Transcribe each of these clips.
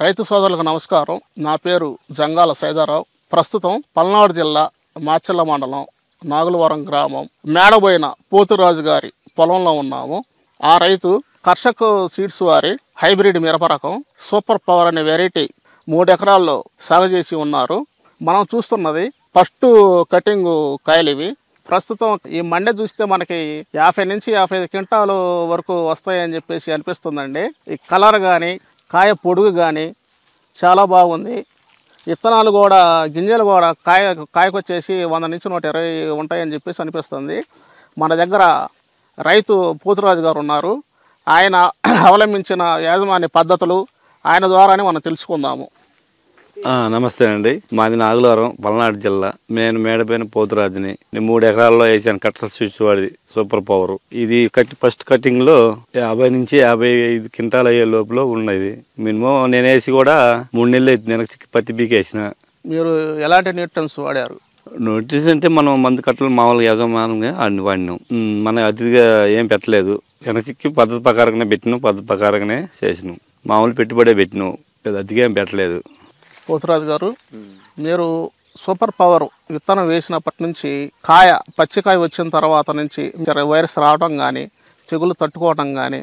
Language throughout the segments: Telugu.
రైతు సోదరులకు నమస్కారం. నా పేరు జంగాల సైదారావు. ప్రస్తుతం పల్నాడు జిల్లా మాచర్ల మండలం నాగులవరం గ్రామం మేడబోయిన పోతురాజు గారి పొలంలో ఉన్నాము. ఆ రైతు కర్షక్ సీడ్స్ వారి హైబ్రిడ్ మిరప రకం సూపర్ పవర్ అనే వెరైటీ 3 ఎకరాల్లో సాగు చేసి ఉన్నారు. మనం చూస్తున్నది ఫస్ట్ కటింగ్ కాయలు ఇవి. ప్రస్తుతం ఈ మండె చూస్తే మనకి 50 నుంచి 55 క్వింటాలు వరకు వస్తాయని చెప్పేసి అనిపిస్తుందండి. ఈ కలర్ కానీ కాయ పొడుగు కానీ చాలా బాగుంది. విత్తనాలు కూడా గింజలు కూడా కాయకొచ్చేసి 100 నుంచి 120 ఉంటాయని చెప్పేసి అనిపిస్తుంది. మన దగ్గర రైతు పోతురాజు గారు ఉన్నారు. ఆయన అవలంబించిన యాజమాన్య పద్ధతులు ఆయన ద్వారానే మనం తెలుసుకుందాము. నమస్తే అండి. మాది నాగులవరం, పల్నాడు జిల్లా. నేను మేడపైన పోతురాజుని. 3 ఎకరాల్లో వేసాను కట్టర్ స్విచ్ వాడి సూపర్ పవర్. ఇది ఫస్ట్ కటింగ్ లో 50 నుంచి 55 క్వింటాలు అయ్యే లోపల ఉన్నది. మినిమం నేను వేసి కూడా 3 నెలలు అయితే వెనక్కి పత్తి పీకేసిన. మీరు ఎలాంటి న్యూట్రన్స్ వాడారు? నోటీస్ అంటే మనం మందు కట్టలు మామూలుగా యజమానంగా వాడినాం. మనం అతిగా ఏం పెట్టలేదు. వెనక్కి పద్ధతి ప్రకారంగానే పెట్టినాం, పద్ధతి ప్రకారంగానే చేసినాం. మామూలు పెట్టుబడే పెట్టినాం, అతిగా ఏం పెట్టలేదు. పోతురాజు గారు, మీరు సూపర్ పవర్ విత్తనం వేసినప్పటి నుంచి పచ్చికాయ వచ్చిన తర్వాత నుంచి వైరస్ రావడం కానీ తెగులు తట్టుకోవడం కానీ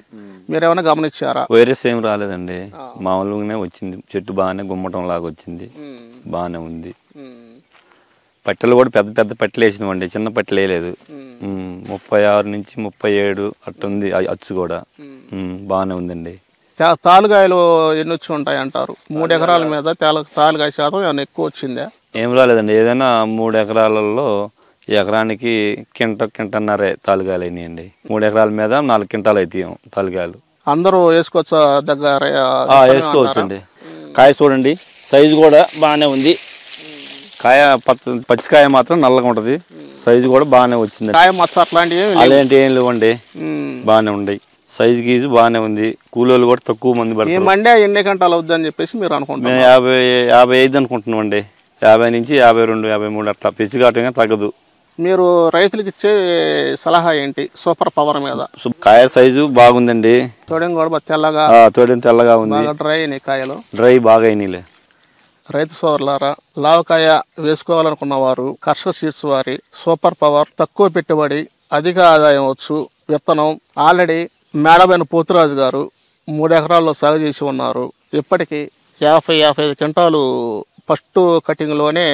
మీరేమైనా గమనించారా? వైరస్ ఏం రాలేదండి, మామూలుగానే వచ్చింది. చెట్టు బాగానే గుమ్మటం లాగా వచ్చింది, బాగానే ఉంది. పట్టెలు కూడా పెద్ద పెద్ద పట్టెలు వేసినామండి, చిన్న పట్టెలు వేయలేదు. 36 నుంచి 37 అట్టుంది అచ్చు కూడా. బాగానే ఉందండి. తాలుగాయలు ఎన్ని వచ్చి ఉంటాయి అంటారు? 3 ఎకరాల మీద తాలుగాయ శాతం ఏమైనా ఎక్కువ వచ్చిందా? ఏం రాలేదండి. ఏదైనా 3 ఎకరాలలో ఎకరానికి కింటన్నరే తాలుగాయలు అయినాయండి. 3 ఎకరాల మీద 4 క్వింటాలు అవుతాయి తాలుగాయలు. అందరూ వేసుకోవచ్చా? దగ్గర వేసుకోవచ్చండి. కాయ చూడండి, సైజు కూడా బాగానే ఉంది. కాయ పచ్చికాయ మాత్రం నల్లగా ఉంటది. సైజు కూడా బాగానే వచ్చింది. కాయ మచ్చ అట్లాంటివి అలాంటి ఏం లేవండి, బాగానే ఉన్నాయి. సైజు గీజు బాగానే ఉంది. కూలీలు కూడా తక్కువ మంది పడతారు. మండే ఎన్ని గంటలు అవుద్ది అని చెప్పేసి మీరు అనుకుంటున్నారు? మేము 55 అనుకుంటున్నాం అండి. 50 నుంచి 52, 53 అట్లా పిచ్చి కావటం తగ్గదు. మీరు రైతులకు ఇచ్చే సలహా ఏంటి సూపర్ పవర్ మీద? కాయ సైజు బాగుందండి. తోడెం కూడా తెల్లగా తెల్లగా ఉంది. డ్రై అయినాయి కాయలు, డ్రై బాగా అయినాయిలే. రైతు సోదరులారా, లావకాయ వేసుకోవాలనుకున్న వారు కర్షక్ సీడ్స్ వారి సూపర్ పవర్ తక్కువ పెట్టుబడి అధిక ఆదాయం వచ్చు విత్తనం ఆల్రెడీ మేడబైన పోతురాజు గారు 3 ఎకరాల్లో సాగు చేసి ఉన్నారు. ఇప్పటికీ 50-55 క్వింటాలు ఫస్ట్ కటింగ్లోనే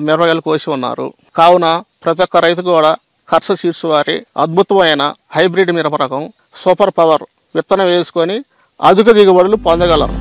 మిరపకాయలు కోసి ఉన్నారు. కావున ప్రతి ఒక్క రైతు కూడా కర్షక్ సీడ్స్ వారి అద్భుతమైన హైబ్రిడ్ మిరప రకం సూపర్ పవర్ విత్తనం వేసుకొని అధిక దిగుబడులు పొందగలరు.